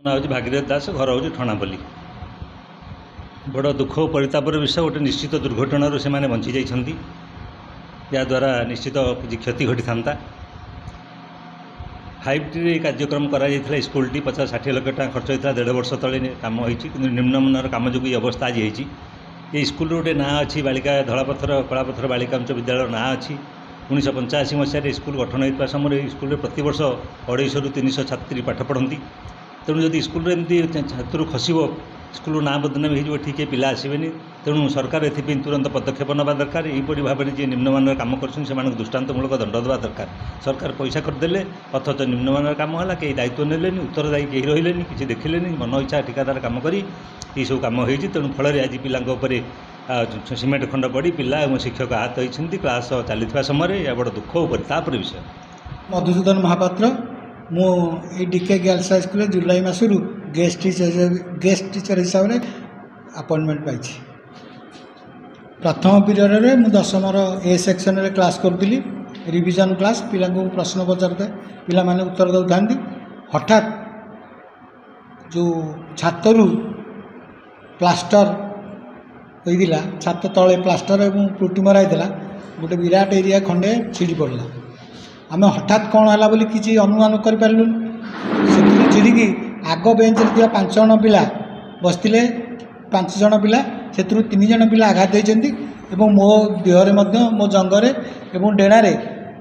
ना हूँ भागीरथ दास घर हूँ ठणापल्ली। बड़ दुख और परितापर विषय गोटे निश्चित दुर्घटना से मैंने बंची जाइछंती याद्वारा निश्चित किसी क्षति घटी था। 5T कार्यक्रम करा स्कूल टी 50-60 लाख टका खर्च होता 1.5 वर्ष तले कम होती निम्नमानर कम जो अवस्था आज होती। ये स्कूल गोटे ना अच्छी बालिका धलापथर कलापथर बालिका उच्च विद्यालय ना अच्छी 1985 मसीह स्कूल गठन होता समय स्कूल प्रति वर्ष 250 ରୁ 300 छात्री पाठ पढ़ती। तेणु जदि स्कूल एमती छात्र खसब स्कूल ना बदनामी हो ठीक पिला आसबेनि। तेणु सरकार एथि तुरंत पदक्षेप नवा दरकार। यहीपरि भाव में जी निम्नमानर काम कर दृष्टान्तमूलक दंड देवा दरकार। सरकार पैसा करदे अथच निम्नमानर काम है कहीं दायित्व नेले उत्तरदायी कहीं रहिले किसी देखिले मन इच्छा ठिकादार काम कर सब कम हो। तेणु फल आज पिला सीमेंट खंड पड़ी पिला और शिक्षक आहत होती क्लास चलता समय यह बड़ दुख और परितापर विषय। मधुसूदन महापात्र मु डीके गर्ल्स हाई स्कूल जुलाई मसरू गेस्ट टीचर हिसाब से अपॉइंटमेंट पाई। प्रथम पीरियड रे मु दशम ए सेक्शन रे क्लास करूली रिविजन क्लास पिला को प्रश्न पचारते पिला माने उत्तर दौथा। हठात जो छातरू प्लास्टर होइदिला छात तले प्लास्टर एवं पुटी मरा गोटे विराट एरिया खंडे छिड़ी पड़ला। आम हठात कौन है बोली किसी अनुमान कर पार्लु से चिड़िकी आग बेंच रे 5 जन पिला बसते 5 जन पिला से 3 जन पिला आघात होती मो देहरे मो जंगरे एवं डेणारे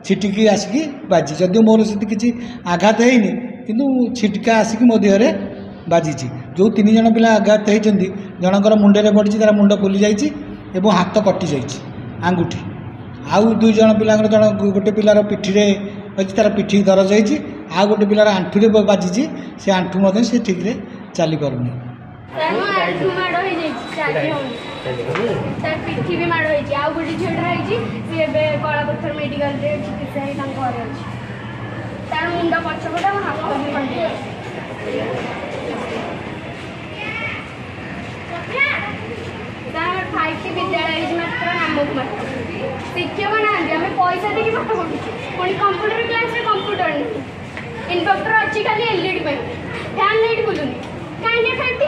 छिटिकी आसिकी बाजी जदिव मोर से किसी आघात होनी किंतु छिटका आसिकी मो देहरे बाजी। जो 3 जन पिला आघात होती जनकर मुंडे पड़ी तार मुंड फुली जाइए हाथ कटि जाइए आंगुठी। आउ 2 जन पिला जन गोटे पिलार पिठी अच्छी तार पिठी दरज होती आ गोटे पिलार आंठू बाजी से आंठू से ठीक रे चली पारुनी। पिठी भी माड़ होती आ गोटे झील कलापथर मेडिकल चिकित्सा तार मुंड पछपटे हाथ भी खंडे 5T विद्यालय मात्र नामक मात्र शिक्षक ना पैसा देकी पाठ पढ़ु पुणी कंप्यूटर क्लास रे कंप्यूटर नहीं इन्वर्टर अच्छी खाली LED फैन लाइट बुलूनी कहीं 5T